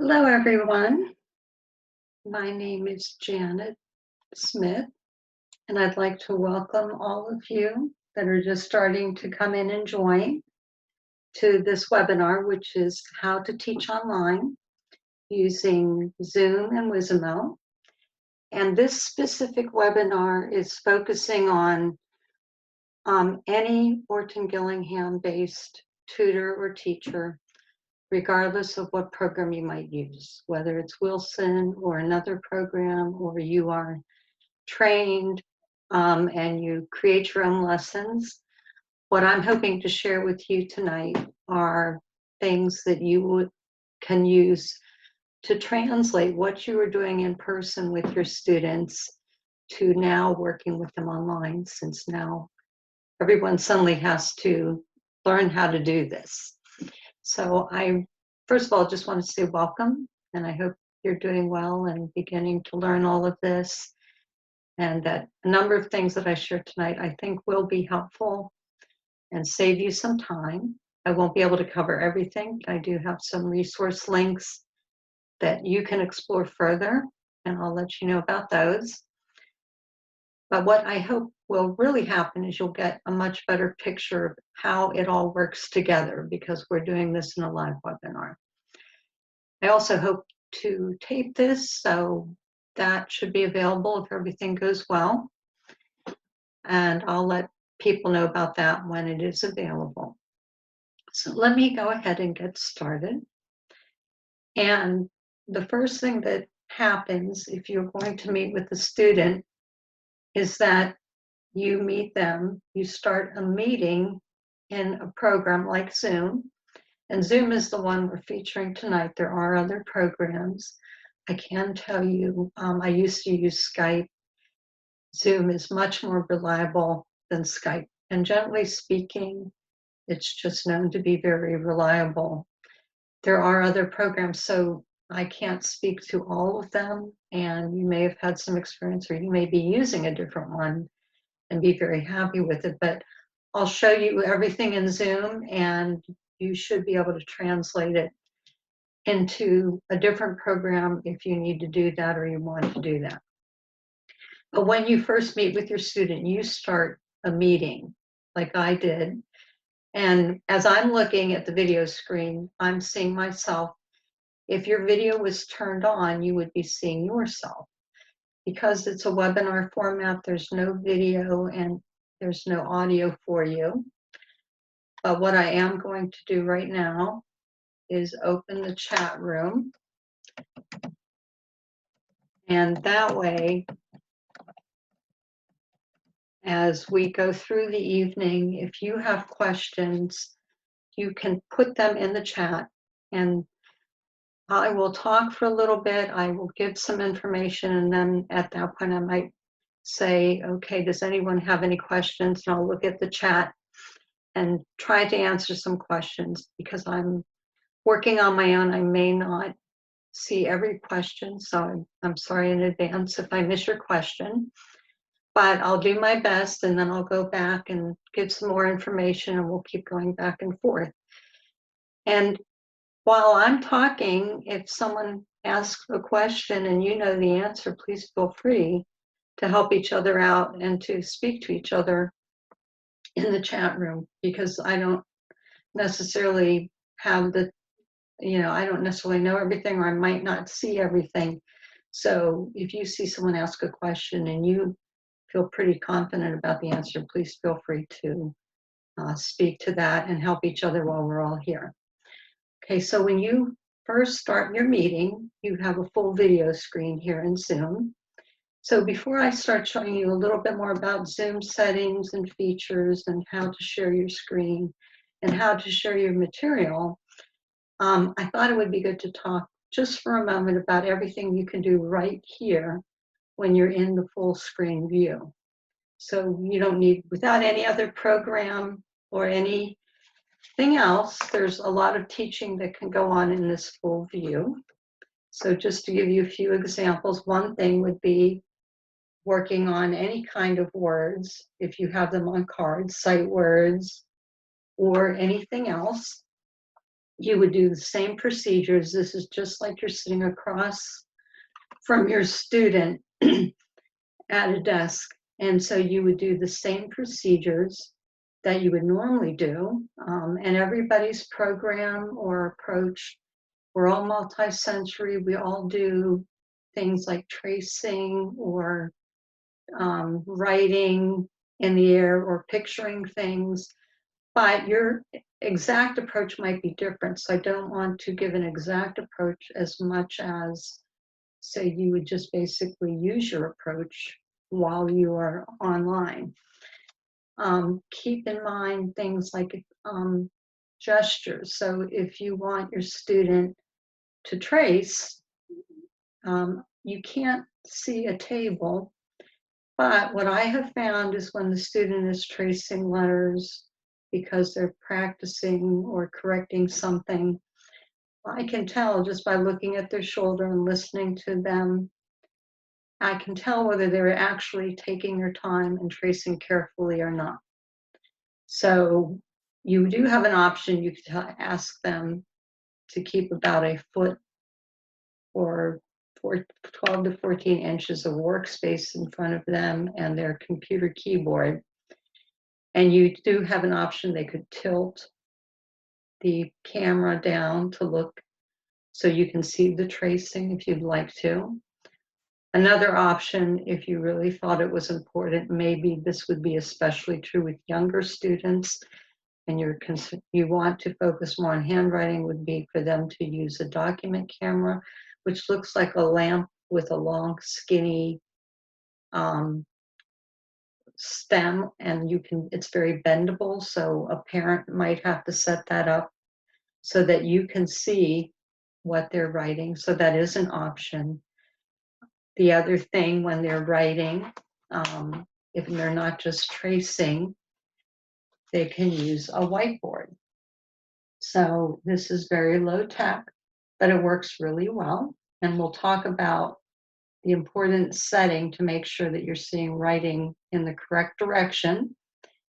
Hello, everyone. My name is Janet Smith, and I'd like to welcome all of you that are just starting to come in and join to this webinar, which is how to teach online using Zoom and Whizzimo. And this specific webinar is focusing on any Orton Gillingham-based tutor or teacher, regardless of what program you might use, whether it's Wilson or another program, or you are trained and you create your own lessons. What I'm hoping to share with you tonight are things that you can use to translate what you were doing in person with your students to now working with them online, since now everyone suddenly has to learn how to do this. So I, first of all, just want to say welcome, and I hope you're doing well and beginning to learn all of this, and that a number of things that I share tonight I think will be helpful and save you some time. I won't be able to cover everything, but I do have some resource links that you can explore further, and I'll let you know about those. But what I hope will really happen is you'll get a much better picture of how it all works together, because we're doing this in a live webinar. I also hope to tape this, so that should be available if everything goes well. And I'll let people know about that when it is available. So let me go ahead and get started. And the first thing that happens if you're going to meet with a student is that you meet them, you start a meeting in a program like Zoom. And Zoom is the one we're featuring tonight. There are other programs. I can tell you, I used to use Skype. Zoom is much more reliable than Skype. And generally speaking, it's just known to be very reliable. There are other programs, so I can't speak to all of them, and you may have had some experience, or you may be using a different one and be very happy with it. But I'll show you everything in Zoom, and you should be able to translate it into a different program if you need to do that or you want to do that. But when you first meet with your student, you start a meeting like I did. And as I'm looking at the video screen, I'm seeing myself. If your video was turned on, you would be seeing yourself. Because it's a webinar format, there's no video and there's no audio for you. But what I am going to do right now is open the chat room. And that way, as we go through the evening, if you have questions, you can put them in the chat, and I will talk for a little bit. I will give some information, and then at that point I might say, okay, does anyone have any questions? And I'll look at the chat and try to answer some questions. Because I'm working on my own, I may not see every question, so I'm sorry in advance if I miss your question. But I'll do my best, and then I'll go back and give some more information, and we'll keep going back and forth. And while I'm talking, if someone asks a question and you know the answer, please feel free to help each other out and to speak to each other in the chat room, because I don't necessarily have the, I don't necessarily know everything, or I might not see everything. So if you see someone ask a question and you feel pretty confident about the answer, please feel free to speak to that and help each other while we're all here. Okay, so when you first start your meeting, you have a full video screen here in Zoom. So before I start showing you a little bit more about Zoom settings and features and how to share your screen and how to share your material, I thought it would be good to talk just for a moment about everything you can do right here when you're in the full screen view. So you don't need, without any other program or anything else, there's a lot of teaching that can go on in this full view. So just to give you a few examples, one thing would be working on any kind of words, if you have them on cards, sight words, or anything else. you would do the same procedures. This is just like you're sitting across from your student at a desk. And so you would do the same procedures that you would normally do. And everybody's program or approach, we're all multi-sensory. We all do things like tracing or writing in the air or picturing things. But your exact approach might be different. So I don't want to give an exact approach as much as say you would just basically use your approach while you are online. Keep in mind things like gestures. So if you want your student to trace, you can't see a table, but what I have found is when the student is tracing letters because they're practicing or correcting something, I can tell just by looking at their shoulder and listening to them, I can tell whether they're actually taking their time and tracing carefully or not. So you do have an option. You could ask them to keep about a foot or 12 to 14 inches of workspace in front of them and their computer keyboard. And you do have an option. They could tilt the camera down to look so you can see the tracing if you'd like to. Another option, if you really thought it was important, maybe this would be especially true with younger students, and you want to focus more on handwriting, would be for them to use a document camera, which looks like a lamp with a long, skinny stem, and it's very bendable, so a parent might have to set that up so that you can see what they're writing. So that is an option. The other thing when they're writing, if they're not just tracing, they can use a whiteboard. So this is very low tech, but it works really well. And we'll talk about the important setting to make sure that you're seeing writing in the correct direction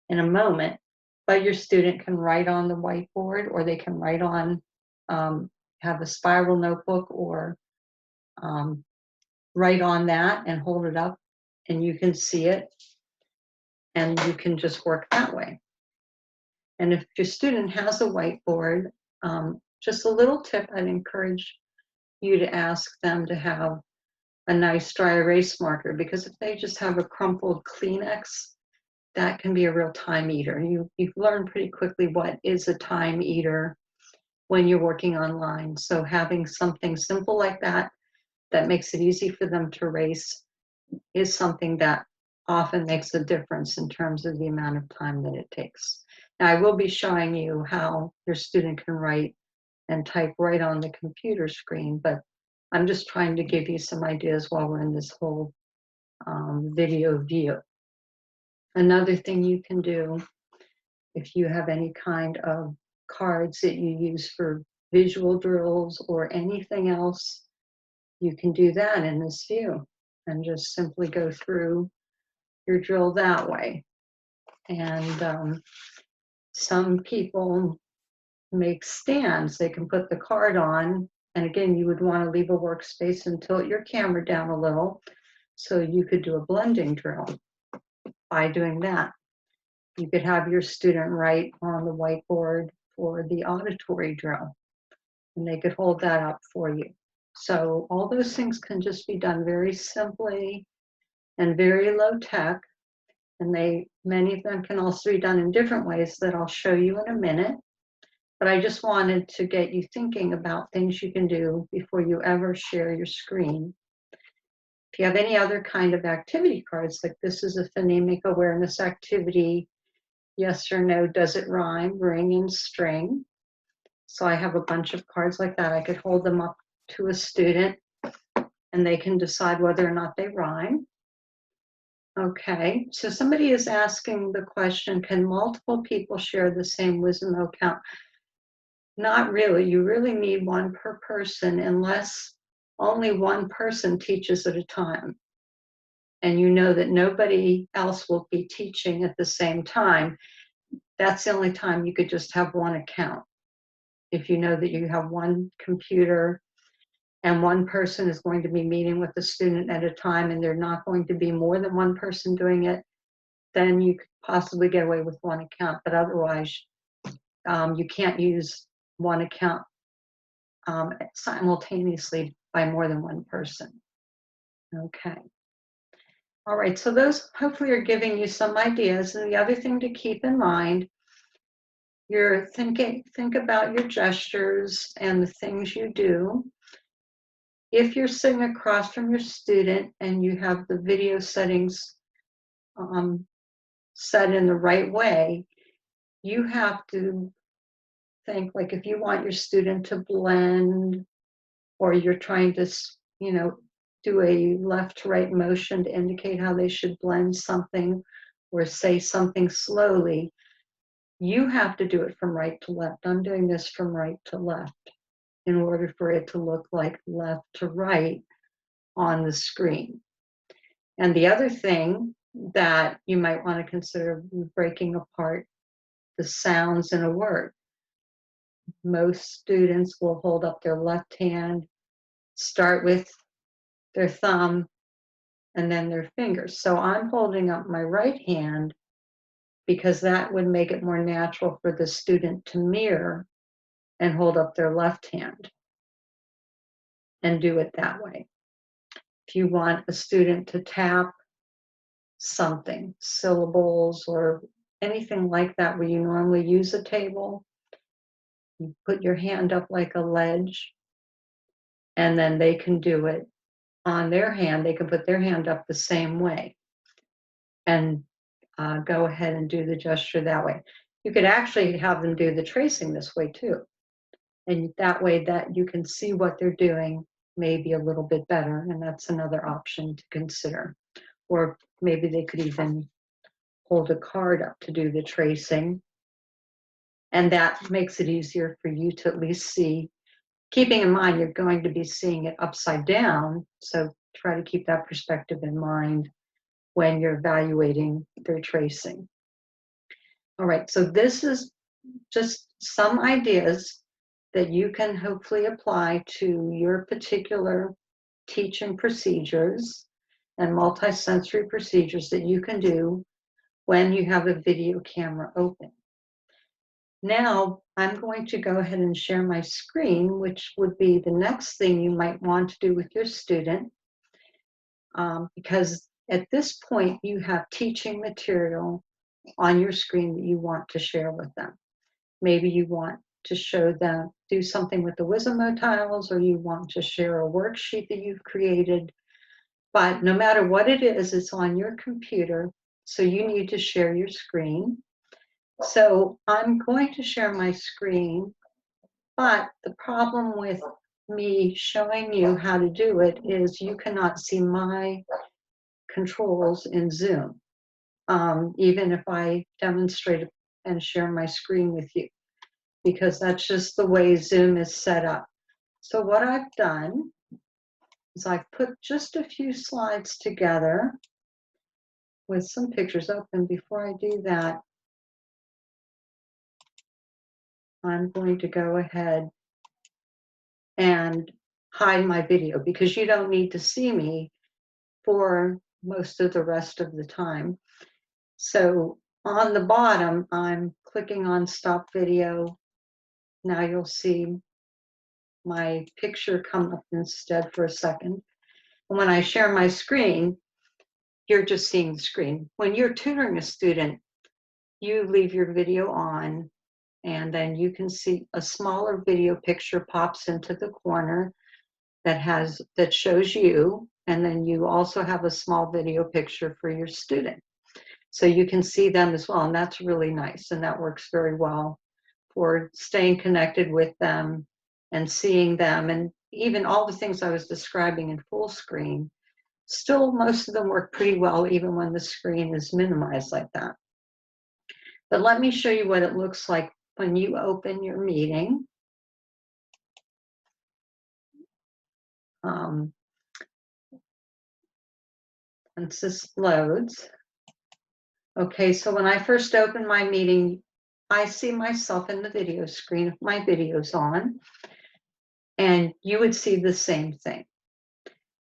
in a moment. But your student can write on the whiteboard, or they can write on, have a spiral notebook, or write on that and hold it up and you can see it and you can just work that way. And if your student has a whiteboard, just a little tip, I'd encourage you to ask them to have a nice dry erase marker, because if they just have a crumpled Kleenex, that can be a real time eater. You've learned pretty quickly what is a time eater when you're working online. So having something simple like that makes it easy for them to erase is something that often makes a difference in terms of the amount of time that it takes. Now, I will be showing you how your student can write and type right on the computer screen, but I'm just trying to give you some ideas while we're in this whole video view. Another thing you can do, if you have any kind of cards that you use for visual drills or anything else, you can do that in this view and just simply go through your drill that way. And some people make stands. They can put the card on, and again, you would want to leave a workspace and tilt your camera down a little so you could do a blending drill by doing that. You could have your student write on the whiteboard for the auditory drill, and they could hold that up for you. So all those things can just be done very simply and very low tech, and many of them can also be done in different ways that I'll show you in a minute. But I just wanted to get you thinking about things you can do before you ever share your screen. If you have any other kind of activity cards, like this is a phonemic awareness activity, yes or no, does it rhyme, ring and string. So I have a bunch of cards like that. I could hold them up to a student and they can decide whether or not they rhyme. Okay, so somebody is asking the question, can multiple people share the same Whizzimo account? Not really. You really need one per person unless only one person teaches at a time. And you know that nobody else will be teaching at the same time. That's the only time you could just have one account. if you know that you have one computer and one person is going to be meeting with the student at a time and they're not going to be more than one person doing it, then you could possibly get away with one account. But otherwise, you can't use one account simultaneously by more than one person. Okay. All right, so those hopefully are giving you some ideas. And the other thing to keep in mind, think about your gestures and the things you do. If you're sitting across from your student and you have the video settings set in the right way, you have to think, like, if you want your student to blend, or you're trying to, do a left to right motion to indicate how they should blend something or say something slowly, you have to do it from right to left. I'm doing this from right to left in order for it to look like left to right on the screen. And the other thing that you might want to consider, breaking apart the sounds in a word. Most students will hold up their left hand, start with their thumb, and then their fingers. So I'm holding up my right hand because that would make it more natural for the student to mirror and hold up their left hand and do it that way. If you want a student to tap something, syllables or anything like that where you normally use a table, you put your hand up like a ledge, and then they can do it on their hand. They can put their hand up the same way and go ahead and do the gesture that way. You could actually have them do the tracing this way too. And that way that you can see what they're doing maybe a little bit better, and that's another option to consider. Or maybe they could even hold a card up to do the tracing, and that makes it easier for you to at least see, keeping in mind you're going to be seeing it upside down, so try to keep that perspective in mind when you're evaluating their tracing. All right, so this is just some ideas that you can hopefully apply to your particular teaching procedures and multisensory procedures that you can do when you have a video camera open. Now, I'm going to go ahead and share my screen, which would be the next thing you might want to do with your student, because at this point, you have teaching material on your screen that you want to share with them. Maybe you want to show them, do something with the Whizzimo tiles, or you want to share a worksheet that you've created. But no matter what it is, it's on your computer, so you need to share your screen. So I'm going to share my screen, but the problem with me showing you how to do it is you cannot see my controls in Zoom, even if I demonstrate and share my screen with you, because that's just the way Zoom is set up. So what I've done is I've put just a few slides together with some pictures up, and before I do that, I'm going to go ahead and hide my video because you don't need to see me for most of the rest of the time. So on the bottom, I'm clicking on stop video. Now you'll see my picture come up instead for a second. And when I share my screen, you're just seeing the screen. When you're tutoring a student, you leave your video on, and then you can see a smaller video picture pops into the corner that shows you, and then you also have a small video picture for your student. So you can see them as well, and that's really nice, and that works very well for staying connected with them and seeing them, and even all the things I was describing in full screen, still most of them work pretty well even when the screen is minimized like that. But let me show you what it looks like when you open your meeting. Once this loads. Okay, so when I first opened my meeting, I see myself in the video screen if my video's on, and you would see the same thing.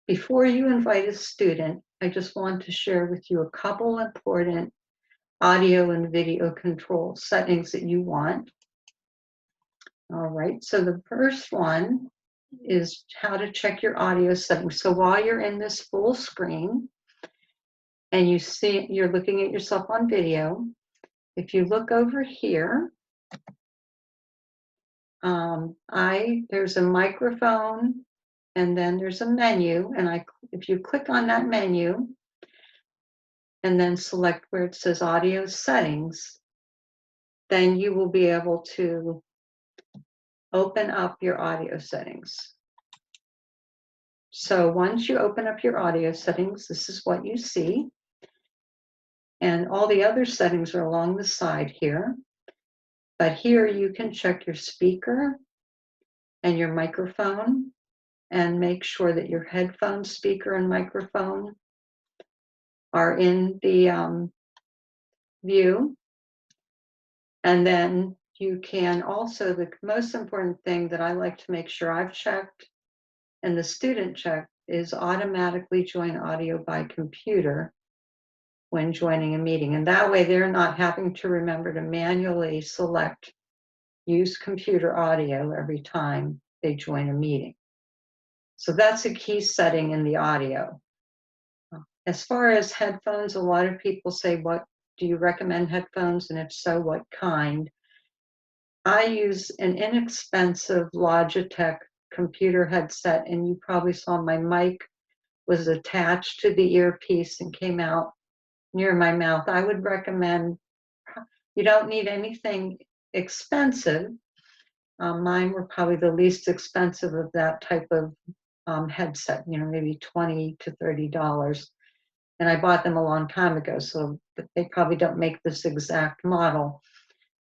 Before you invite a student, I just want to share with you a couple important audio and video control settings that you want. All right, so the first one is how to check your audio settings. So while you're in this full screen and you see you're looking at yourself on video, if you look over here, there's a microphone and then there's a menu, and if you click on that menu and then select where it says audio settings, then you will be able to open up your audio settings. So once you open up your audio settings, this is what you see. And all the other settings are along the side here. But here you can check your speaker and your microphone and make sure that your headphone speaker and microphone are in the view. And then you can also, the most important thing that I like to make sure I've checked and the student checked is automatically join audio by computer when joining a meeting. And that way they're not having to remember to manually select use computer audio every time they join a meeting. So that's a key setting in the audio. As far as headphones, a lot of people say, what do you recommend headphones? And if so, what kind? I use an inexpensive Logitech computer headset, and you probably saw my mic was attached to the earpiece and came out near my mouth. I would recommend, you don't need anything expensive. Mine were probably the least expensive of that type of headset, maybe $20 to $30. And I bought them a long time ago, so they probably don't make this exact model.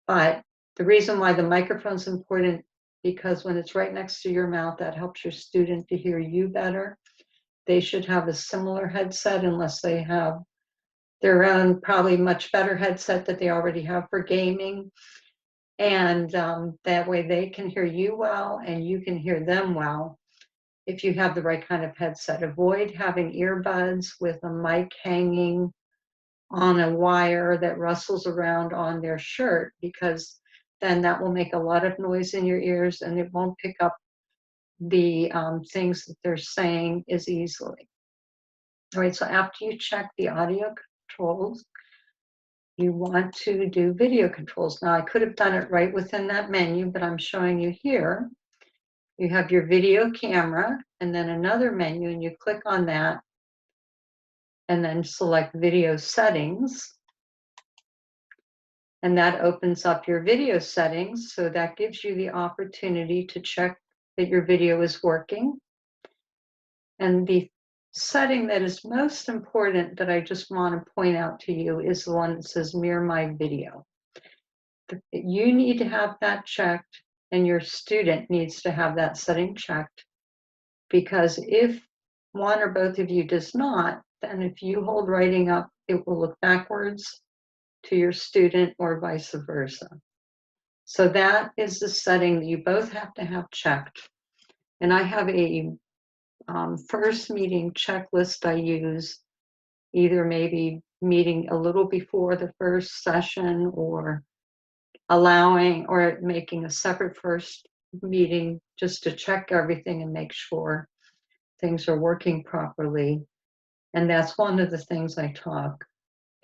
But the reason why the microphone's important, because when it's right next to your mouth, that helps your student to hear you better. They should have a similar headset unless they have their own, probably much better headset that they already have for gaming. And that way they can hear you well and you can hear them well if you have the right kind of headset. Avoid having earbuds with a mic hanging on a wire that rustles around on their shirt, because then that will make a lot of noise in your ears and it won't pick up the things that they're saying as easily. All right, so after you check the audio controls, you want to do video controls. Now, I could have done it right within that menu, but I'm showing you here. You have your video camera and then another menu, and you click on that and then select video settings. And that opens up your video settings. So that gives you the opportunity to check that your video is working. And the setting that is most important that I just want to point out to you is the one that says mirror my video. You need to have that checked, and your student needs to have that setting checked, because if one or both of you does not, then if you hold writing up, it will look backwards to your student or vice versa. So that is the setting that you both have to have checked. And I have a first meeting checklist I use, either maybe meeting a little before the first session or allowing or making a separate first meeting just to check everything and make sure things are working properly. And that's one of the things I talk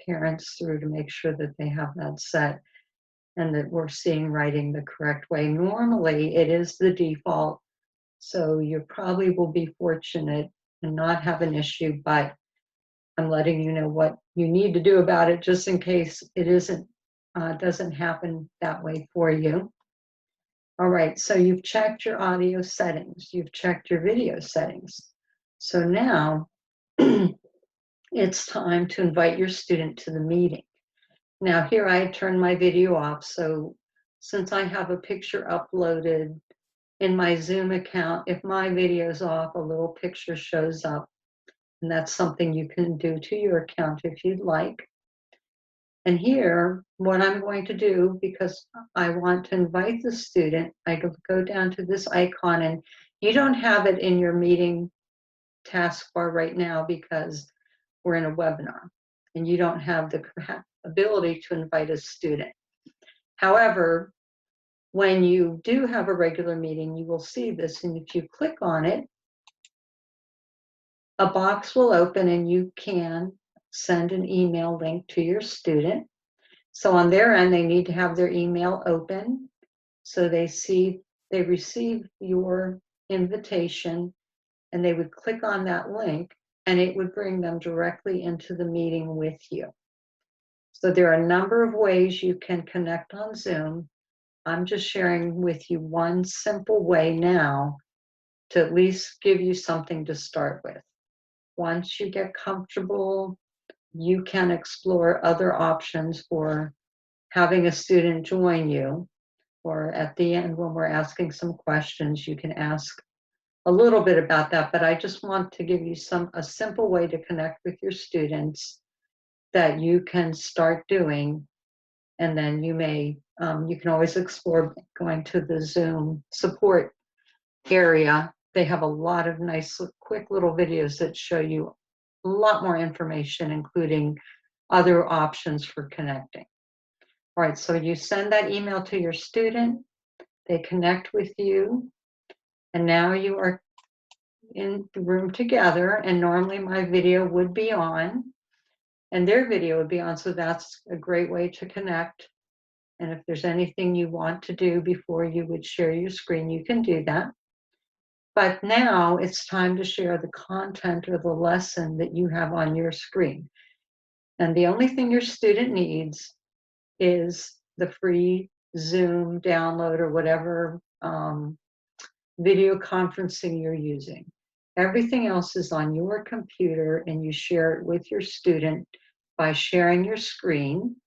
parents through to make sure that they have that set and that we're seeing writing the correct way. Normally it is the default, so you probably will be fortunate and not have an issue, but I'm letting you know what you need to do about it just in case it doesn't happen that way for you. All right, so you've checked your audio settings, you've checked your video settings. So now it's time to invite your student to the meeting. Now here I turned my video off, so since I have a picture uploaded in my Zoom account, if my video's off, a little picture shows up, and that's something you can do to your account if you'd like. And here, what I'm going to do, because I want to invite the student, I go down to this icon, and you don't have it in your meeting taskbar right now because we're in a webinar and you don't have the ability to invite a student. However, when you do have a regular meeting, you will see this, and if you click on it, a box will open and you can send an email link to your student. So on their end, they need to have their email open so they receive your invitation, and they would click on that link and it would bring them directly into the meeting with you. So there are a number of ways you can connect on Zoom. I'm just sharing with you one simple way now to at least give you something to start with. Once you get comfortable, you can explore other options for having a student join you, or at the end when we're asking some questions, you can ask a little bit about that, but I just want to give you a simple way to connect with your students that you can start doing, and then you can always explore going to the Zoom support area. They have a lot of nice, quick little videos that show you a lot more information, including other options for connecting. All right, so you send that email to your student, they connect with you, and now you are in the room together, and normally my video would be on and their video would be on, so that's a great way to connect. And if there's anything you want to do before you would share your screen, you can do that. But now it's time to share the content or the lesson that you have on your screen. And the only thing your student needs is the free Zoom download or whatever video conferencing you're using. Everything else is on your computer, and you share it with your student by sharing your screen,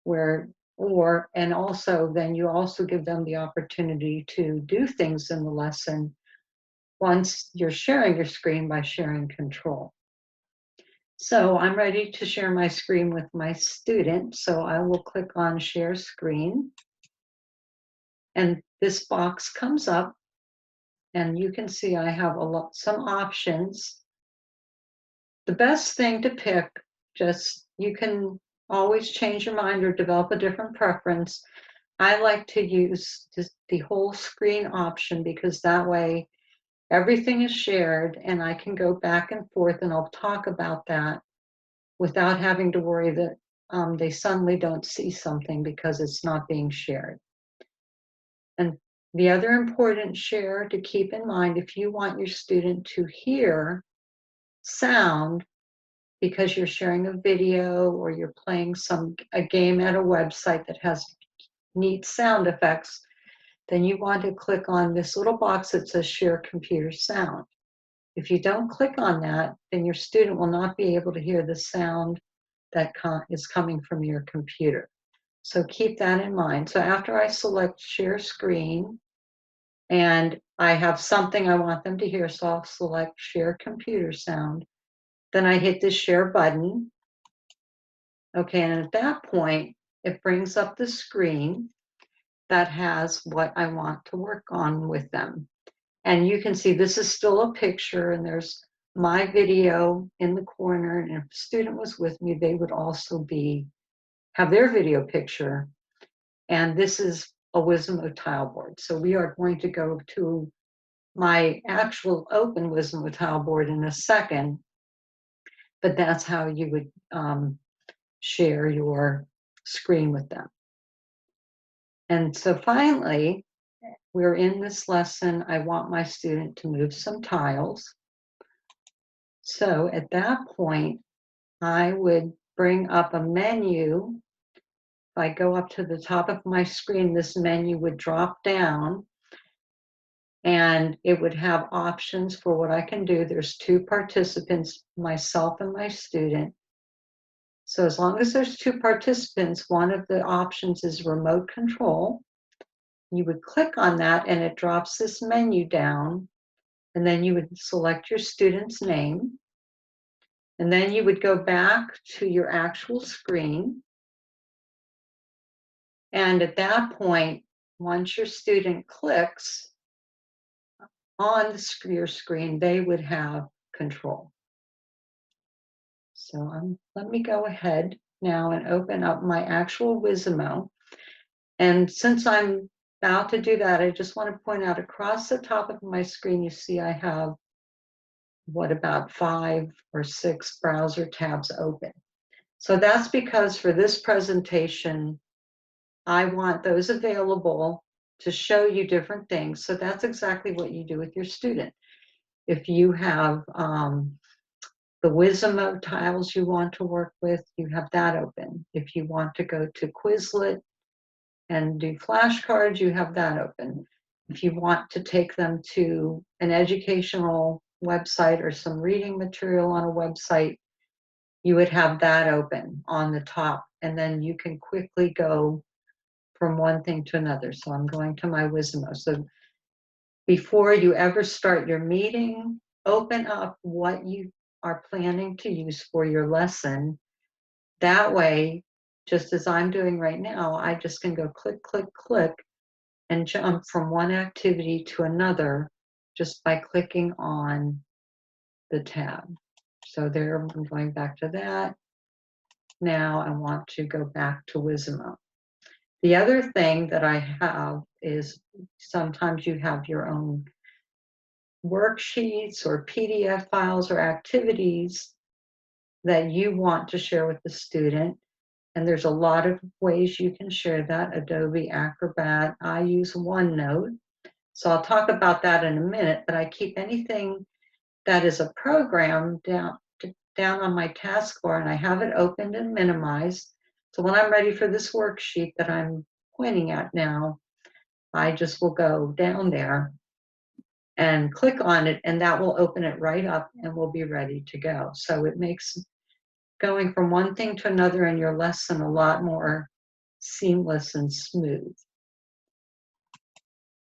and also then you also give them the opportunity to do things in the lesson once you're sharing your screen by sharing control. So I'm ready to share my screen with my student, so I will click on Share Screen, and this box comes up, and you can see I have some options. The best thing to pick, you can always change your mind or develop a different preference. I like to use the whole screen option because that way everything is shared and I can go back and forth, and I'll talk about that without having to worry that they suddenly don't see something because it's not being shared. And the other important share to keep in mind, if you want your student to hear sound because you're sharing a video or you're playing a game at a website that has neat sound effects, then you want to click on this little box that says Share Computer Sound. If you don't click on that, then your student will not be able to hear the sound that is coming from your computer. So keep that in mind. So after I select Share Screen, and I have something I want them to hear, so I'll select Share Computer Sound. Then I hit the Share button. Okay, and at that point, it brings up the screen that has what I want to work on with them. And you can see this is still a picture, and there's my video in the corner, and if a student was with me, they would also have their video picture. And this is a Whizzimo tile board. So we are going to go to my actual open Whizzimo tile board in a second, but that's how you would share your screen with them. And so finally, we're in this lesson. I want my student to move some tiles. So at that point, I would bring up a menu. If I go up to the top of my screen, this menu would drop down and it would have options for what I can do. There's two participants, myself and my student. So as long as there's two participants, one of the options is remote control. You would click on that and it drops this menu down, and then you would select your student's name, and then you would go back to your actual screen, And at that point, once your student clicks on your screen, they would have control. So let me go ahead now and open up my actual Whizzimo. And since I'm about to do that, I just want to point out across the top of my screen, you see I have about 5 or 6 browser tabs open. So that's because for this presentation, I want those available to show you different things. So that's exactly what you do with your student. If you have the Whizzimo tiles you want to work with, you have that open. If you want to go to Quizlet and do flashcards, you have that open. If you want to take them to an educational website or some reading material on a website, you would have that open on the top. And then you can quickly go from one thing to another. So I'm going to my Whizzimo. So before you ever start your meeting, open up what you are planning to use for your lesson. That way, just as I'm doing right now, I just can go click, click, click, and jump from one activity to another just by clicking on the tab. So there, I'm going back to that. Now I want to go back to Whizzimo. The other thing that I have is sometimes you have your own worksheets or PDF files or activities that you want to share with the student. And there's a lot of ways you can share that. Adobe Acrobat, I use OneNote. So I'll talk about that in a minute, but I keep anything that is a program down on my taskbar, and I have it opened and minimized. So when I'm ready for this worksheet that I'm pointing at now, I just will go down there and click on it, and that will open it right up and we'll be ready to go. So it makes going from one thing to another in your lesson a lot more seamless and smooth.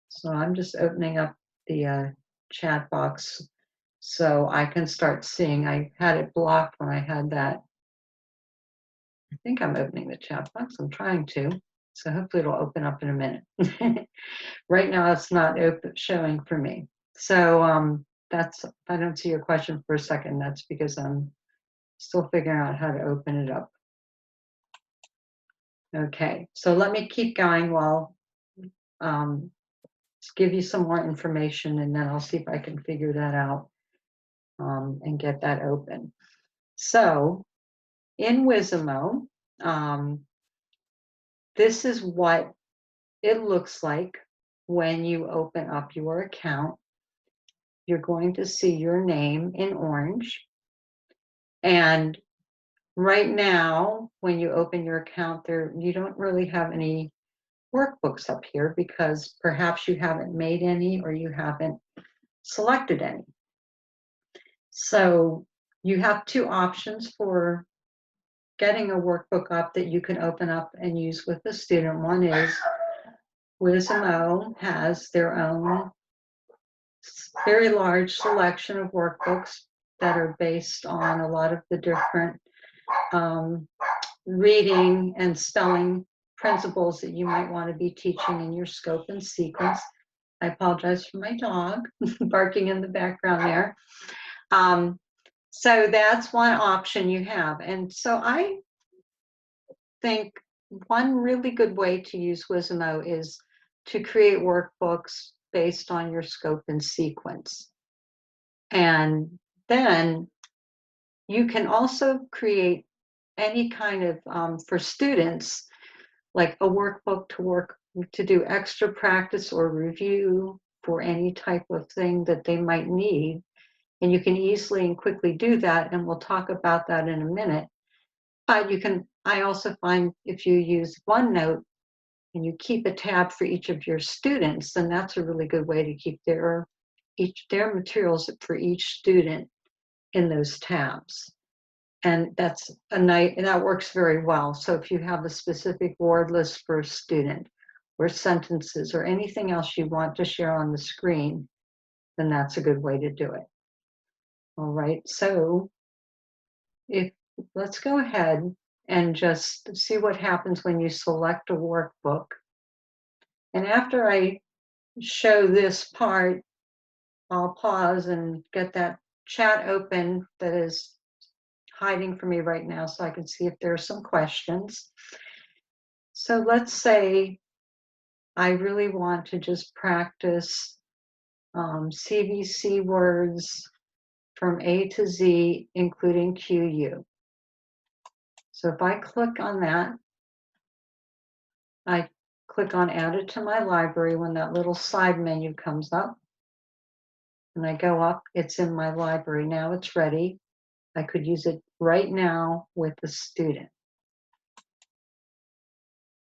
So I'm just opening up the chat box so I can start seeing. I had it blocked when I had that. I think I'm opening the chat box. I'm trying to. So hopefully it'll open up in a minute. Right now it's not showing for me. So that's, if I don't see your question for a second, that's because I'm still figuring out how to open it up. Okay, so let me keep going while give you some more information, and then I'll see if I can figure that out and get that open. So in Whizzimo, this is what it looks like when you open up your account. You're going to see your name in orange. And right now, when you open your account there, you don't really have any workbooks up here because perhaps you haven't made any or you haven't selected any. So you have 2 options for getting a workbook up that you can open up and use with the student. One is Whizzimo has their own very large selection of workbooks that are based on a lot of the different reading and spelling principles that you might want to be teaching in your scope and sequence. I apologize for my dog barking in the background there. So that's one option you have. And so I think one really good way to use Whizzimo is to create workbooks based on your scope and sequence. And then you can also create any kind of, for students, like a workbook to do extra practice or review for any type of thing that they might need. And you can easily and quickly do that, and we'll talk about that in a minute. But I also find if you use OneNote and you keep a tab for each of your students, then that's a really good way to keep their materials for each student in those tabs. And that works very well. So if you have a specific word list for a student or sentences or anything else you want to share on the screen, then that's a good way to do it. All right, so let's go ahead and just see what happens when you select a workbook. And after I show this part, I'll pause and get that chat open that is hiding from me right now so I can see if there are some questions. So let's say I really want to just practice CVC words from A to Z, including QU. So if I click on that, I click on Add it to my library when that little side menu comes up. And I go up, it's in my library. Now it's ready. I could use it right now with the student.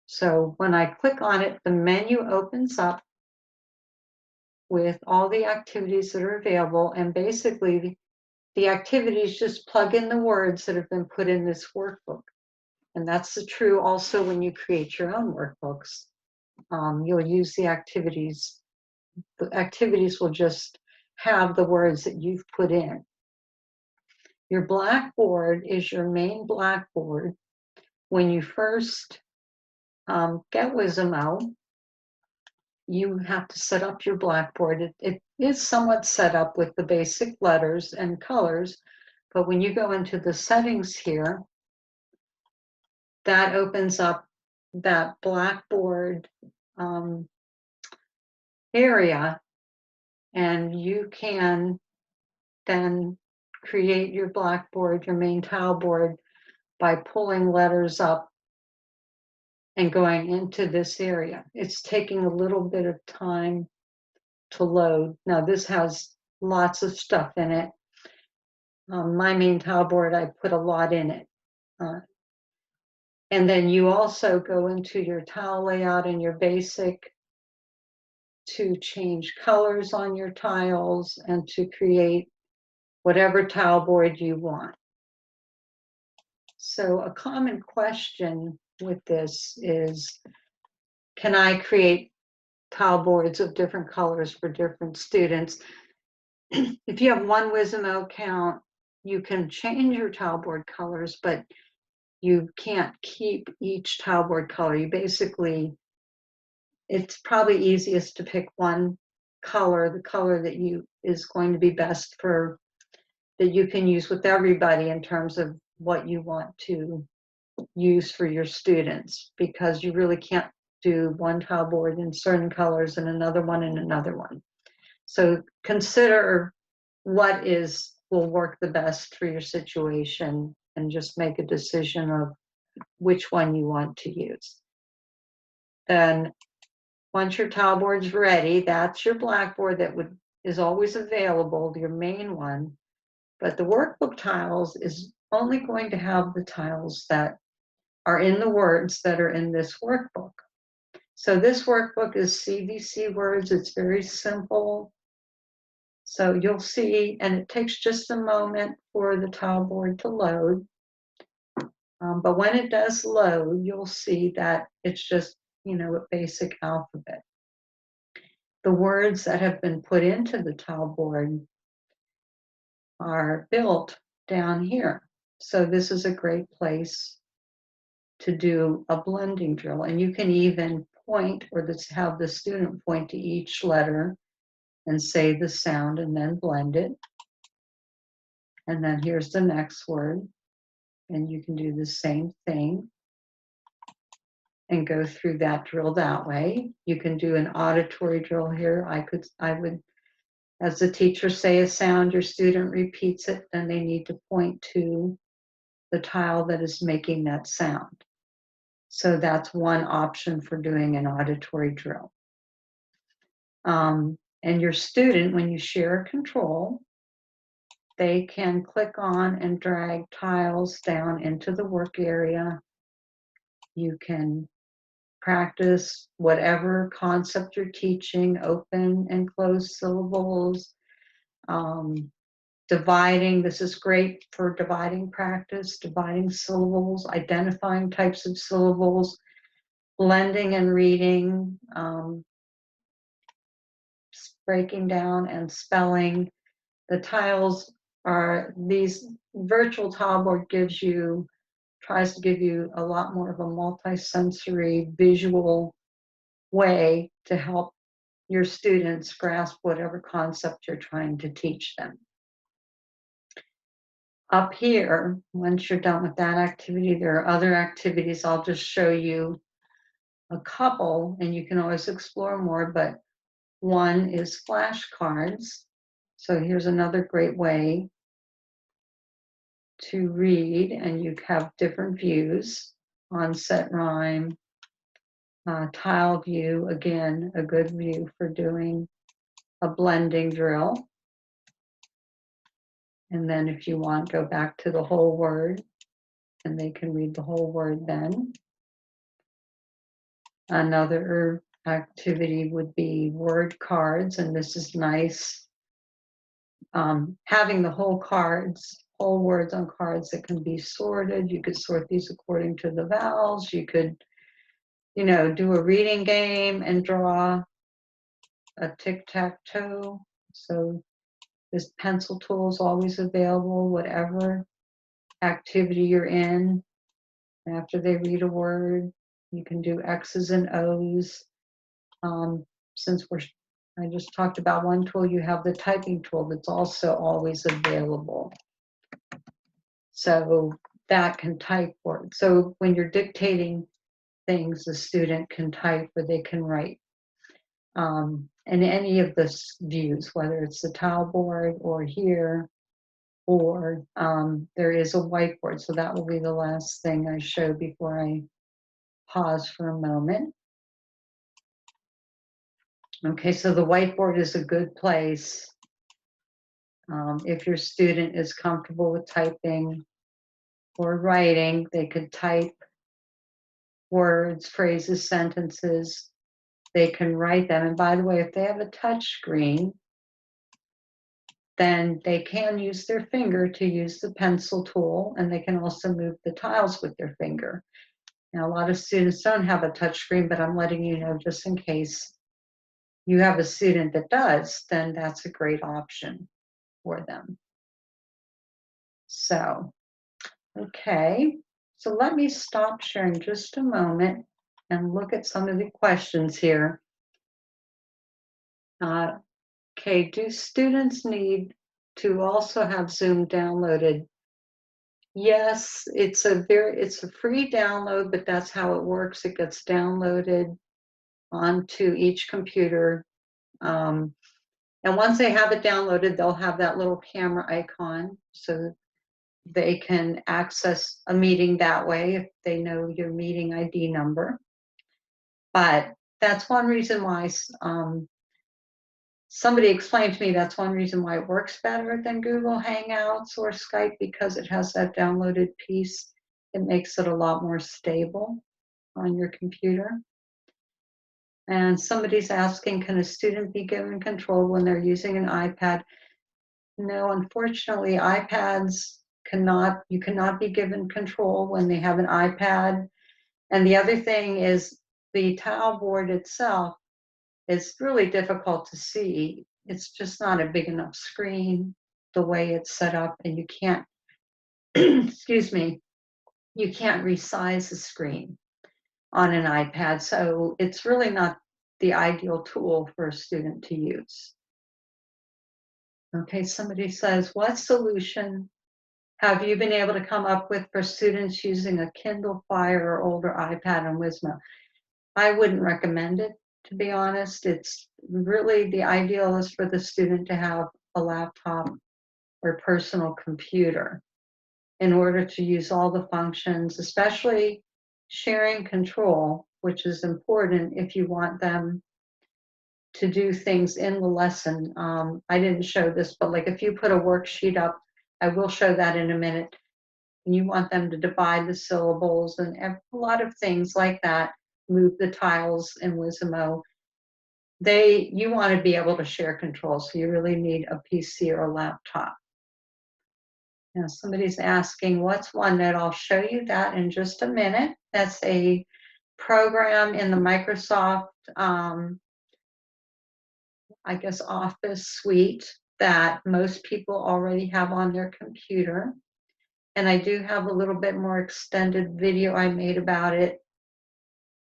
So when I click on it, the menu opens up with all the activities that are available. And basically, the activities just plug in the words that have been put in this workbook. And that's true also when you create your own workbooks. You'll use the activities. The activities will just have the words that you've put in. Your Blackboard is your main Blackboard. When you first get Whizzimo, you have to set up your Blackboard. It is somewhat set up with the basic letters and colors, but when you go into the settings here, that opens up that Blackboard area, and you can then create your Blackboard, your main tile board, by pulling letters up and going into this area. It's taking a little bit of time to load. Now this has lots of stuff in it. My main tile board, I put a lot in it. And then you also go into your tile layout and your basic to change colors on your tiles and to create whatever tile board you want. So a common question with this is, can I create tile boards of different colors for different students? If you have one Whizzimo account, you can change your tile board colors, but you can't keep each tile board color. You basically, it's probably easiest to pick one color, the color that is going to be best for, that you can use with everybody in terms of what you want to use for your students, because you really can't do one tile board in certain colors and another one in another one. So consider what will work the best for your situation and just make a decision of which one you want to use. Then once your tile board's ready, that's your Blackboard that is always available, your main one. But the workbook tiles is only going to have the tiles that are in the words that are in this workbook. So this workbook is CVC words. It's very simple. So you'll see, and it takes just a moment for the tile board to load. But when it does load, you'll see that it's just, a basic alphabet. The words that have been put into the tile board are built down here. So this is a great place to do a blending drill. And you can even point or have the student point to each letter and say the sound and then blend it. And then here's the next word. And you can do the same thing and go through that drill that way. You can do an auditory drill here. I would, as the teacher, say a sound, your student repeats it, then they need to point to the tile that is making that sound. So that's one option for doing an auditory drill. And your student, when you share a control, they can click on and drag tiles down into the work area. You can practice whatever concept you're teaching, open and closed syllables, dividing. This is great for dividing practice, dividing syllables, identifying types of syllables, blending and reading, breaking down and spelling. The tiles are, these virtual tile board gives you tries to give you a lot more of a multi-sensory visual way to help your students grasp whatever concept you're trying to teach them. Up here, once you're done with that activity, there are other activities. I'll just show you a couple, and you can always explore more, but one is flashcards. So here's another great way to read, and you have different views: onset rhyme, tile view, again, a good view for doing a blending drill. And then if you want, go back to the whole word, and they can read the whole word then. Another activity would be word cards, and this is nice. Having the whole words on cards that can be sorted. You could sort these according to the vowels. You could, do a reading game and draw a tic-tac-toe. So this pencil tool is always available, whatever activity you're in. After they read a word, you can do X's and O's. Since I just talked about one tool, you have the typing tool that's also always available. So that can type words. So when you're dictating things, the student can type or they can write. And any of the views, whether it's the tile board or here, or there is a whiteboard. So that will be the last thing I show before I pause for a moment. Okay, so the whiteboard is a good place. If your student is comfortable with typing or writing, they could type words, phrases, sentences. They can write them. And by the way, if they have a touch screen, then they can use their finger to use the pencil tool, and they can also move the tiles with their finger. Now, a lot of students don't have a touch screen, but I'm letting you know just in case you have a student that does, then that's a great option for them. So, okay, so let me stop sharing just a moment and look at some of the questions here. Okay, do students need to also have Zoom downloaded? Yes, it's a free download, but that's how it works. It gets downloaded onto each computer. And once they have it downloaded, they'll have that little camera icon, so they can access a meeting that way if they know your meeting ID number. But that's one reason why somebody explained to me that's one reason why it works better than Google Hangouts or Skype, because it has that downloaded piece. It makes it a lot more stable on your computer. And somebody's asking, can a student be given control when they're using an iPad? No, unfortunately, iPads you cannot be given control when they have an iPad. And the other thing is the tile board itself is really difficult to see. It's just not a big enough screen the way it's set up, and you can't, excuse me, you can't resize the screen on an iPad. So it's really not the ideal tool for a student to use. Okay, somebody says, what solution have you been able to come up with for students using a Kindle Fire or older iPad and Whizzimo? I wouldn't recommend it, to be honest. It's really, the ideal is for the student to have a laptop or personal computer in order to use all the functions, especially sharing control, which is important if you want them to do things in the lesson. I didn't show this, but like if you put a worksheet up, I will show that in a minute, and you want them to divide the syllables and a lot of things like that, move the tiles in Whizzimo. You want to be able to share control, so you really need a PC or a laptop. Now, somebody's asking, what's OneNote? I'll show you that in just a minute. That's a program in the Microsoft, I guess, Office suite that most people already have on their computer. And I do have a little bit more extended video I made about it,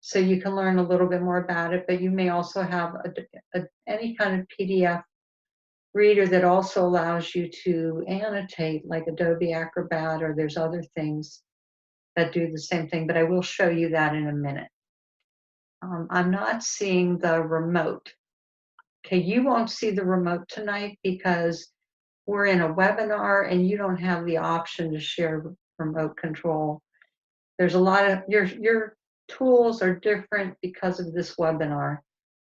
so you can learn a little bit more about it, but you may also have any kind of PDF reader that also allows you to annotate, like Adobe Acrobat, or there's other things that do the same thing, but I will show you that in a minute. I'm not seeing the remote. Okay, you won't see the remote tonight because we're in a webinar and you don't have the option to share remote control. There's a lot of, your tools are different because of this webinar.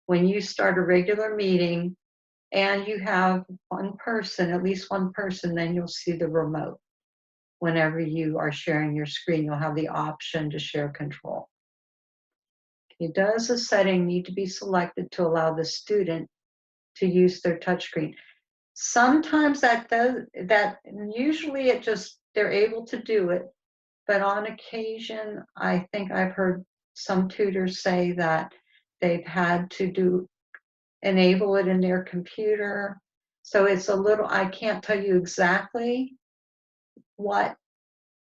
When you start a regular meeting and you have one person, at least one person, then you'll see the remote. Whenever you are sharing your screen, you'll have the option to share control. Okay, does the setting need to be selected to allow the student to use their touchscreen? Sometimes usually it just, they're able to do it. But on occasion, I think I've heard some tutors say that they've had to enable it in their computer. So it's a little, I can't tell you exactly what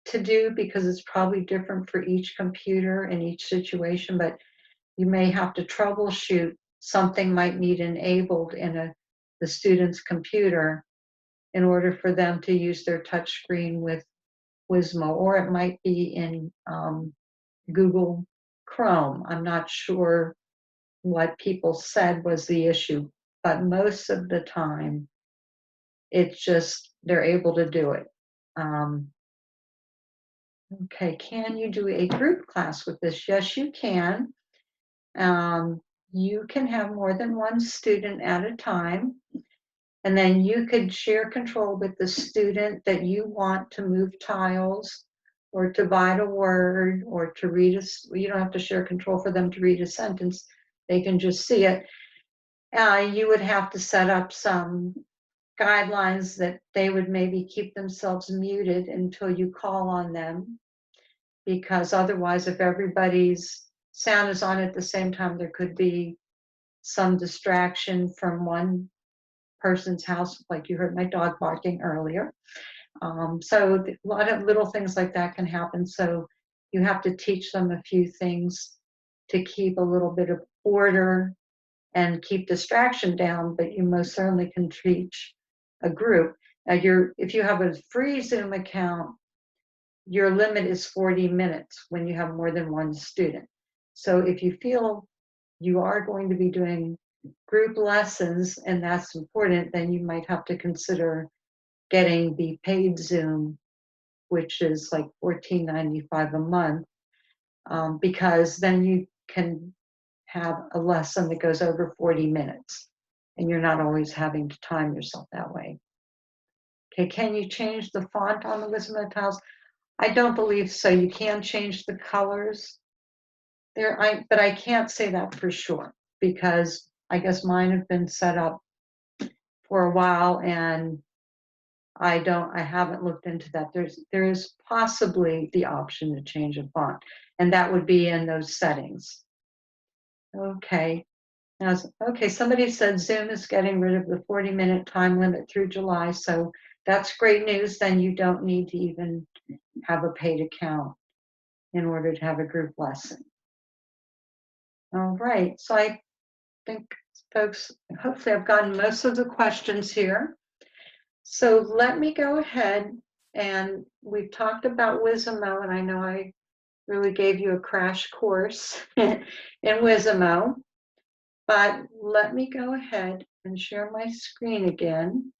to do because it's probably different for each computer in each situation, but you may have to troubleshoot. Something might need enabled in the student's computer in order for them to use their touchscreen with Whizzimo, or it might be in Google Chrome. I'm not sure what people said was the issue, but most of the time, it's just they're able to do it. Okay, can you do a group class with this? Yes, you can. You can have more than one student at a time. And then you could share control with the student that you want to move tiles or to bite a word or to read you don't have to share control for them to read a sentence. They can just see it. You would have to set up some guidelines that they would maybe keep themselves muted until you call on them, because otherwise, if everybody's sound is on at the same time, there could be some distraction from one person's house, like you heard my dog barking earlier. So a lot of little things like that can happen. So you have to teach them a few things to keep a little bit of order and keep distraction down, but you most certainly can teach a group. Now if you have a free Zoom account, your limit is 40 minutes when you have more than one student. So if you feel you are going to be doing group lessons and that's important, then you might have to consider getting the paid Zoom, which is like $14.95 a month, because then you can have a lesson that goes over 40 minutes and you're not always having to time yourself that way. Okay, can you change the font on the Whizzimo tiles? I don't believe so. You can change the colors there, but I can't say that for sure because I guess mine have been set up for a while and I haven't looked into that. There is possibly the option to change a font, and that would be in those settings. Okay. Now, okay, somebody said Zoom is getting rid of the 40-minute time limit through July, so that's great news. Then you don't need to even have a paid account in order to have a group lesson. All right, so I think, folks, hopefully I've gotten most of the questions here. So let me go ahead, and we've talked about Whizzimo, and I know I really gave you a crash course in Whizzimo, but let me go ahead and share my screen again,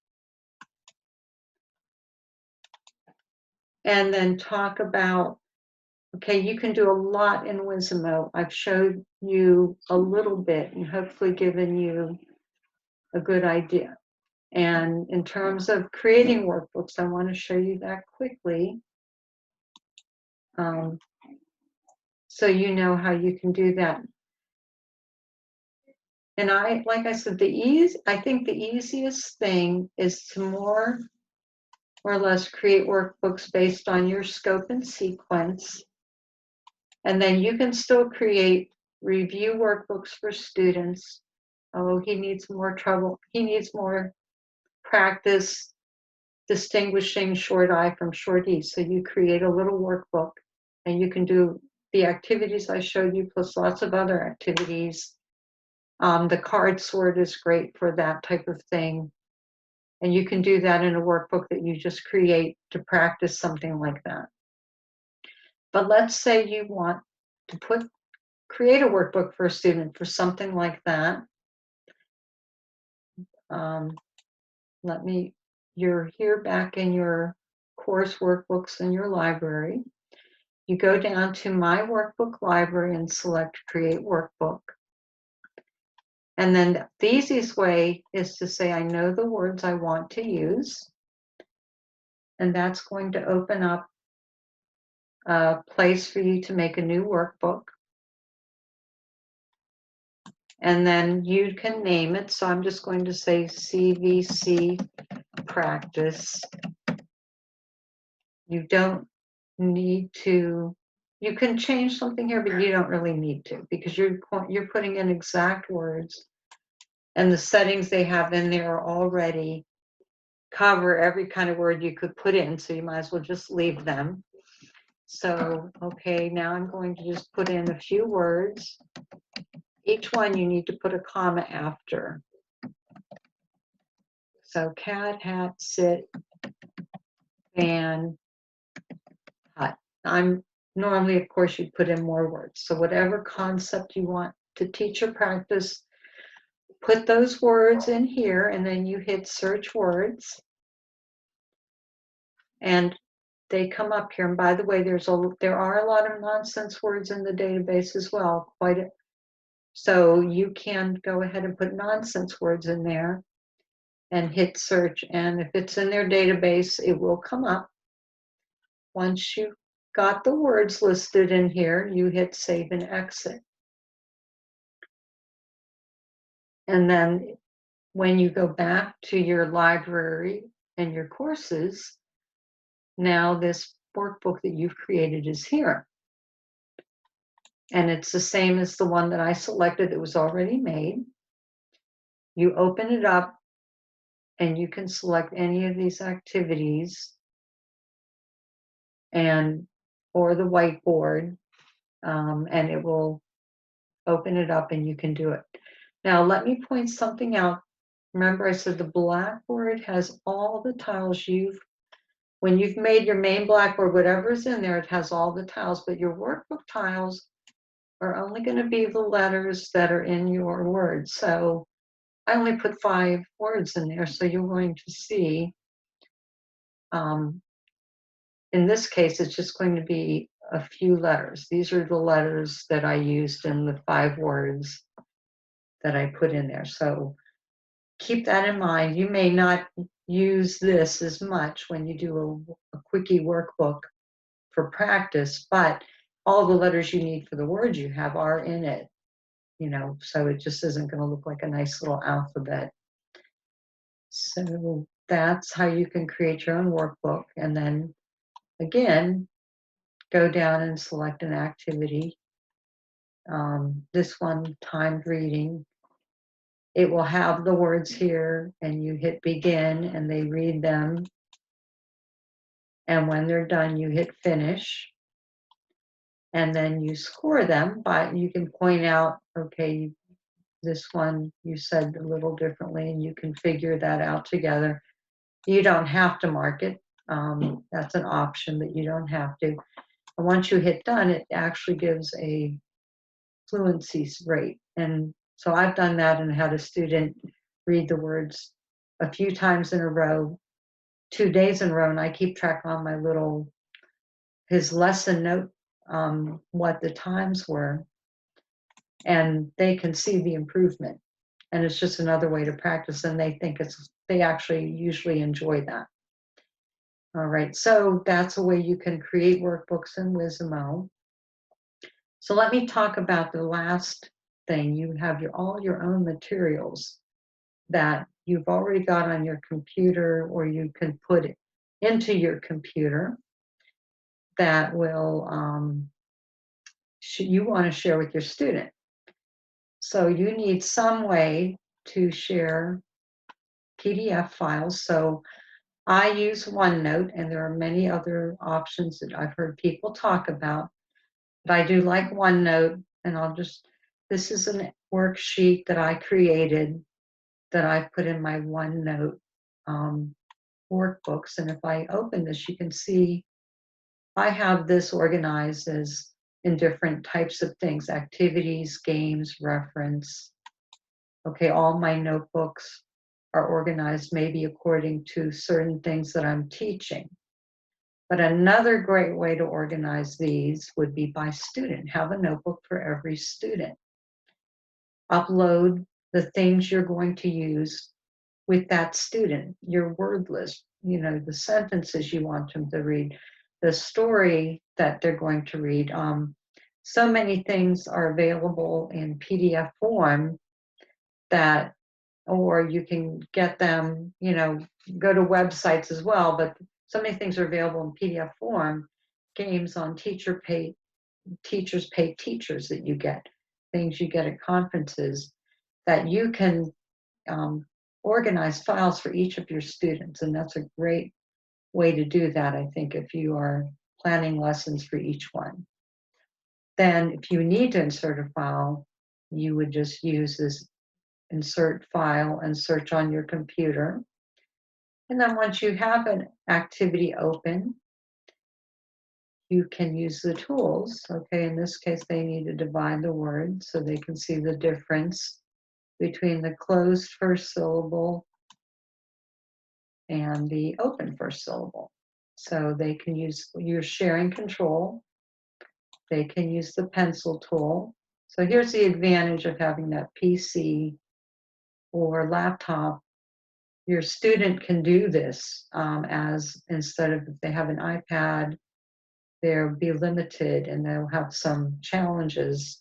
and then talk about, okay, you can do a lot in Whizzimo. I've showed you a little bit and hopefully given you a good idea. And in terms of creating workbooks, I want to show you that quickly. So you know how you can do that. And like I said, I think the easiest thing is to more or less create workbooks based on your scope and sequence. And then you can still create review workbooks for students. Oh, he needs more practice distinguishing short I from short E. So you create a little workbook and you can do the activities I showed you plus lots of other activities. The card sort is great for that type of thing. And you can do that in a workbook that you just create to practice something like that. But let's say you want to create a workbook for a student for something like that. You're here back in your course workbooks in your library. You go down to My Workbook Library and select Create Workbook. And then the easiest way is to say, I know the words I want to use. And that's going to open up a place for you to make a new workbook. And then you can name it. So I'm just going to say CVC Practice. You don't need to, you can change something here, but you don't really need to because you're putting in exact words and the settings they have in there already cover every kind of word you could put in. So you might as well just leave them. So, okay, now I'm going to just put in a few words. Each one you need to put a comma after. So cat, hat, sit, fan, hut. I'm normally, of course, you'd put in more words. So whatever concept you want to teach or practice, put those words in here and then you hit search words. And they come up here. And by the way, there are a lot of nonsense words in the database as well. So you can go ahead and put nonsense words in there and hit search. And if it's in their database, it will come up. Once you've got the words listed in here, you hit save and exit. And then when you go back to your library and your courses, now this workbook that you've created is here. And it's the same as the one that I selected that was already made. You open it up and you can select any of these activities or the whiteboard, and it will open it up and you can do it. Now, let me point something out. Remember, I said the Blackboard has all the tiles when you've made your main Blackboard, whatever's in there, it has all the tiles, but your workbook tiles are only going to be the letters that are in your words. So I only put 5 words in there, so you're going to see, in this case, it's just going to be a few letters. These are the letters that I used in the 5 words that I put in there. So keep that in mind. You may not use this as much when you do a quickie workbook for practice, but all the letters you need for the words you have are in it, so it just isn't going to look like a nice little alphabet. So that's how you can create your own workbook. And then again, go down and select an activity. This one, timed reading. It will have the words here and you hit begin and they read them. And when they're done, you hit finish. And then you score them, but you can point out, okay, this one you said a little differently and you can figure that out together. You don't have to mark it. That's an option, but you don't have to. And once you hit done, it actually gives a fluency rate. And so I've done that and had a student read the words a few times in a row, 2 days in a row, and I keep track on his lesson note, what the times were, and they can see the improvement. And it's just another way to practice, and they actually usually enjoy that. All right, so that's a way you can create workbooks in Whizzimo. So let me talk about the last thing. You have all your own materials that you've already got on your computer, or you can put it into your computer that will you want to share with your student. So you need some way to share PDF files. So I use OneNote, and there are many other options that I've heard people talk about, but I do like OneNote, and this is a worksheet that I created that I put in my OneNote workbooks. And if I open this, you can see I have this organized as in different types of things: activities, games, reference. Okay, all my notebooks are organized maybe according to certain things that I'm teaching. But another great way to organize these would be by student. Have a notebook for every student. Upload the things you're going to use with that student, your word list, the sentences you want them to read, the story that they're going to read. So many things are available in PDF form that, or you can get them, go to websites as well, but so many things are available in PDF form. Games on teachers pay teachers that you get, things you get at conferences that you can organize files for each of your students. And that's a great way to do that, I think, if you are planning lessons for each one. Then if you need to insert a file, you would just use this insert file and search on your computer. And then once you have an activity open, you can use the tools. Okay, in this case, they need to divide the words so they can see the difference between the closed first syllable and the open first syllable. So they can use your sharing control. They can use the pencil tool. So here's the advantage of having that PC or laptop. Your student can do this as instead of if they have an iPad, they'll be limited and they'll have some challenges.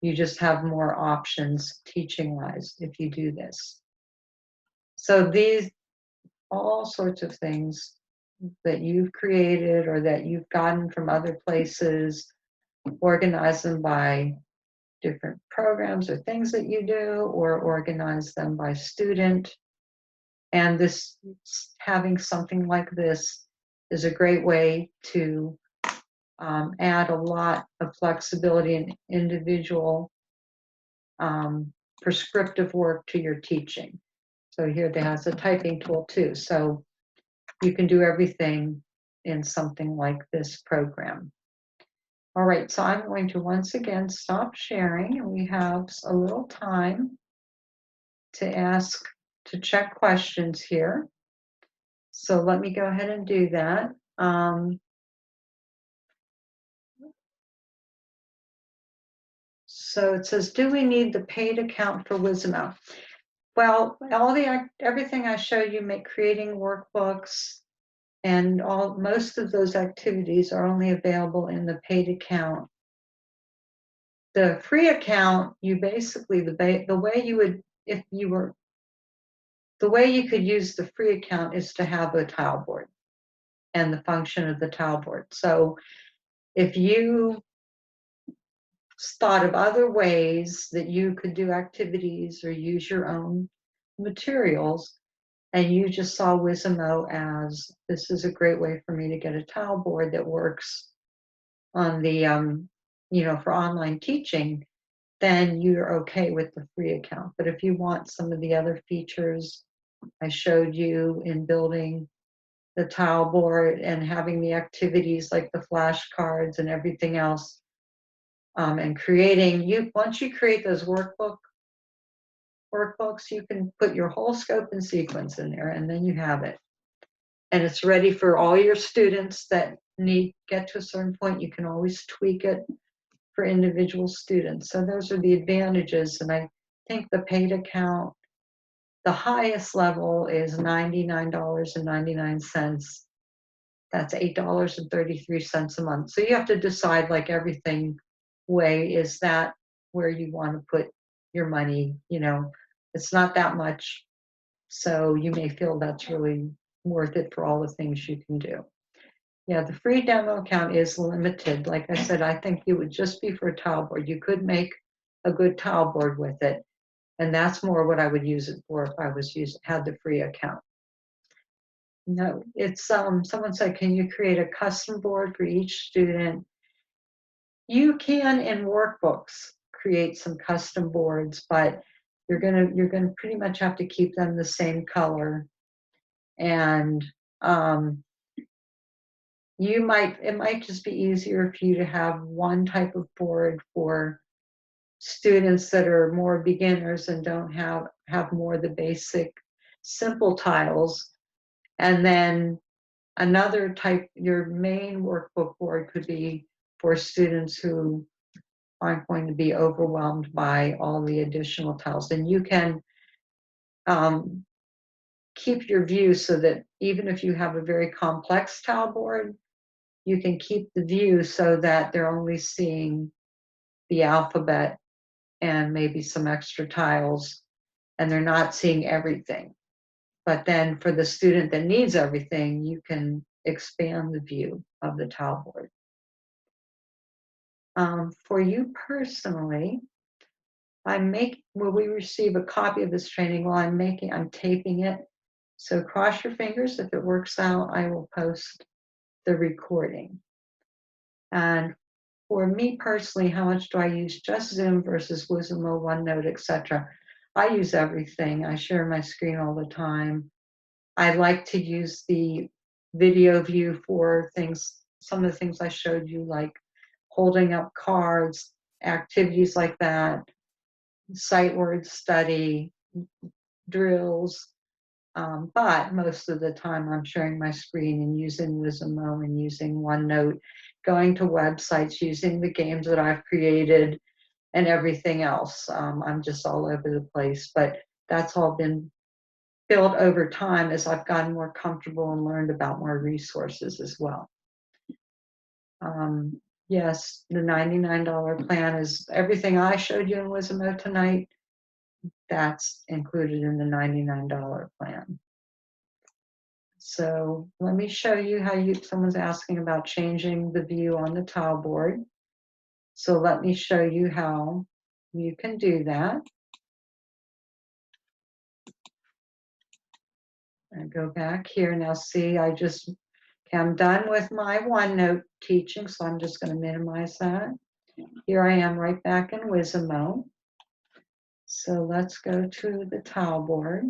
You just have more options teaching-wise if you do this. So these, all sorts of things that you've created or that you've gotten from other places, organize them by different programs or things that you do, or organize them by student. And this, having something like this is a great way to add a lot of flexibility and individual prescriptive work to your teaching. So here it has a typing tool too. So you can do everything in something like this program. All right, so I'm going to once again stop sharing, and we have a little time to check questions here. So let me go ahead and do that. So it says, do we need the paid account for Whizzimo? Well, everything I showed you, creating workbooks, and most of those activities are only available in the paid account. The free account, you basically, the way you would, the way you could use the free account is to have a tile board and the function of the tile board. So if you thought of other ways that you could do activities or use your own materials, and you just saw Whizzimo as, this is a great way for me to get a tile board that works on the, for online teaching, then you're okay with the free account. But if you want some of the other features I showed you in building the tile board and having the activities like the flashcards and everything else, and once you create those workbooks, you can put your whole scope and sequence in there, and then you have it. And it's ready for all your students that get to a certain point. You can always tweak it for individual students. So those are the advantages. And I think the paid account, the highest level is $99.99. That's $8.33 a month. So you have to decide, like everything way, is that where you want to put your money? It's not that much. So you may feel that's really worth it for all the things you can do. Yeah, the free demo account is limited. Like I said, I think it would just be for a tile board. You could make a good tile board with it. And that's more what I would use it for if I had the free account. No, it's someone said, can you create a custom board for each student? You can in workbooks create some custom boards, but you're gonna pretty much have to keep them the same color. And it might just be easier for you to have one type of board for students that are more beginners and don't have more of the basic simple tiles. And then another type, your main workbook board could be for students who aren't going to be overwhelmed by all the additional tiles. And you can keep your view so that even if you have a very complex tile board, you can keep the view so that they're only seeing the alphabet and maybe some extra tiles, and they're not seeing everything. But then for the student that needs everything, you can expand the view of the tile board. For you personally, will we receive a copy of this training while I'm taping it. So cross your fingers. If it works out, I will post the recording. And for me personally, how much do I use just Zoom versus Whizzimo, OneNote, etc.? I use everything. I share my screen all the time. I like to use the video view for things, some of the things I showed you, like holding up cards, activities like that, sight word study, drills. But most of the time I'm sharing my screen and using Whizzimo and using OneNote, going to websites, using the games that I've created and everything else. I'm just all over the place, but that's all been built over time as I've gotten more comfortable and learned about more resources as well. Yes, the $99 plan is everything I showed you in Whizzimo tonight. That's included in the $99 plan. So let me show you how someone's asking about changing the view on the tile board. So let me show you how you can do that. And go back here. Now see, I'm done with my OneNote teaching, so I'm just going to minimize that. Here I am right back in Whizzimo. So let's go to the tile board.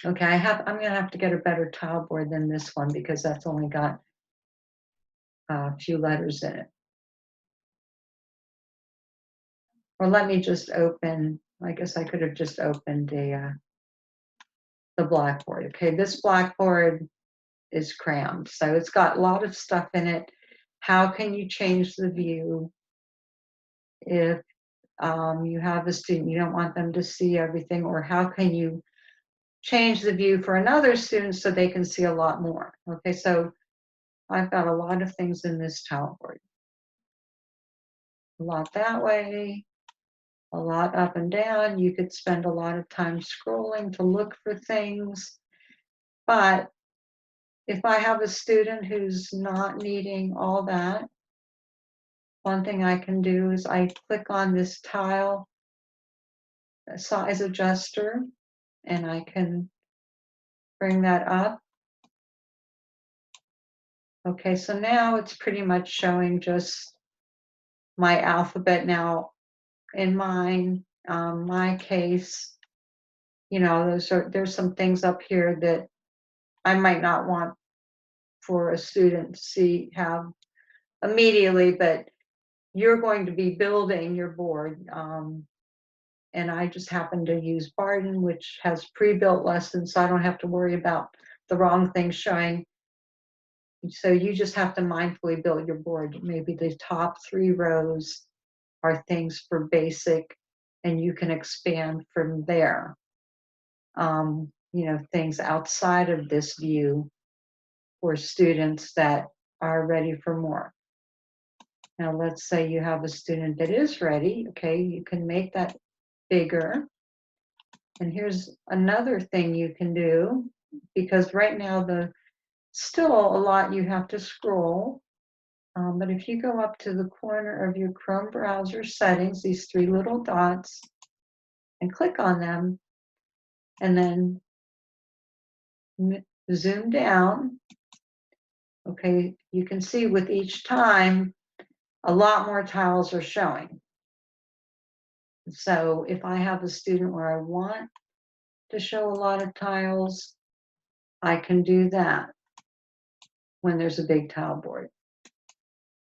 Okay, I'm going to have to get a better tile board than this one because that's only got a few letters in it. Or let me just open, I guess I could have just opened the blackboard. Okay, this blackboard is crammed, so it's got a lot of stuff in it. How can you change the view if you have a student, you don't want them to see everything, or how can you change the view for another student so they can see a lot more? Okay, so I've got a lot of things in this tile board. A lot that way, a lot up and down. You could spend a lot of time scrolling to look for things. But if I have a student who's not needing all that, one thing I can do is I click on this tile size adjuster and I can bring that up. Okay, so now it's pretty much showing just my alphabet. Now in my case, you know, there's some things up here that I might not want for a student to have immediately, but you're going to be building your board. And I just happen to use Barton, which has pre-built lessons, so I don't have to worry about the wrong thing showing. So you just have to mindfully build your board. Maybe the top 3 rows are things for basic, and you can expand from there. You know, things outside of this view for students that are ready for more. Now, let's say you have a student that is ready. Okay, you can make that bigger. And here's another thing you can do, because right now still a lot you have to scroll. But if you go up to the corner of your Chrome browser settings, these 3 little dots, and click on them, and then zoom down, okay, you can see with each time, a lot more tiles are showing. So if I have a student where I want to show a lot of tiles, I can do that when there's a big tile board. If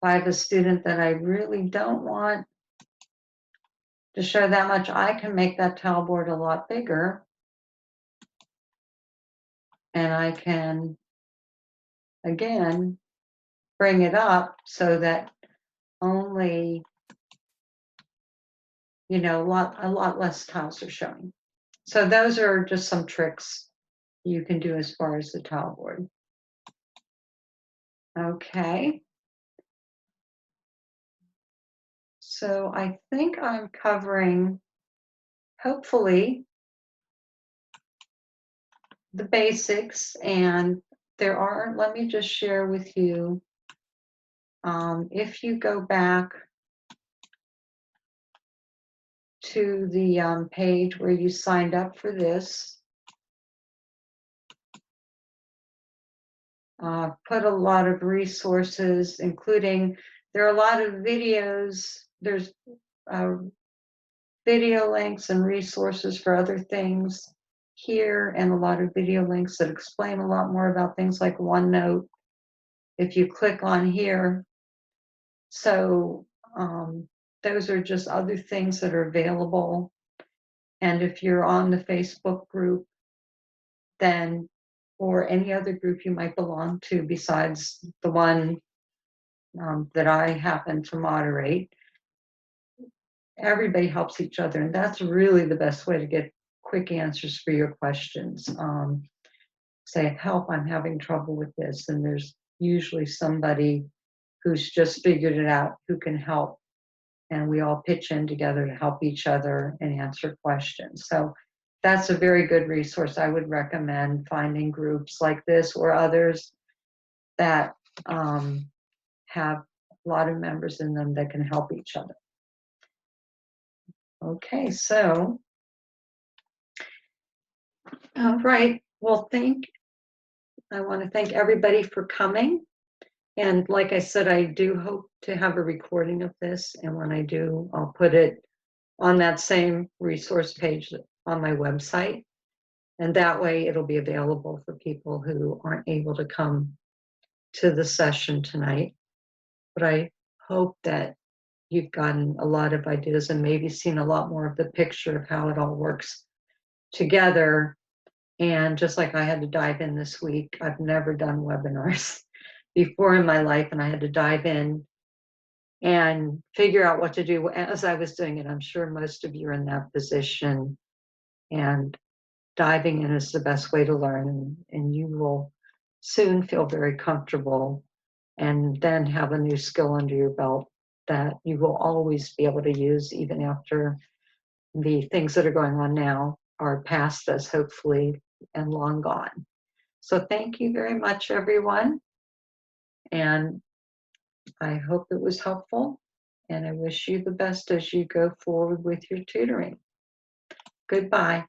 I have a student that I really don't want to show that much, I can make that tile board a lot bigger. And I can, again, bring it up so that only, you know, a lot less tiles are showing. So those are just some tricks you can do as far as the tile board. Okay. So I think I'm covering, hopefully, the basics, and there are, let me just share with you, if you go back to the page where you signed up for this, put a lot of resources, including, there are a lot of videos, there's video links and resources for other things here, and a lot of video links that explain a lot more about things like OneNote if you click on here. So those are just other things that are available. And if you're on the Facebook group, then, or any other group you might belong to besides the one that I happen to moderate, everybody helps each other, and that's really the best way to get quick answers for your questions. Say, help, I'm having trouble with this, and there's usually somebody who's just figured it out who can help, and we all pitch in together to help each other and answer questions. So that's a very good resource. I would recommend finding groups like this or others that have a lot of members in them that can help each other. Okay, so, all right, well, I want to thank everybody for coming. And like I said, I do hope to have a recording of this, and when I do, I'll put it on that same resource page on my website. And that way it'll be available for people who aren't able to come to the session tonight. But I hope that you've gotten a lot of ideas and maybe seen a lot more of the picture of how it all works together. And just like I had to dive in this week, I've never done webinars before in my life, and I had to dive in and figure out what to do as I was doing it. I'm sure most of you are in that position, and diving in is the best way to learn, and you will soon feel very comfortable and then have a new skill under your belt that you will always be able to use even after the things that are going on now are past us, hopefully, and long gone. So thank you very much, everyone. And I hope it was helpful. And I wish you the best as you go forward with your tutoring. Goodbye.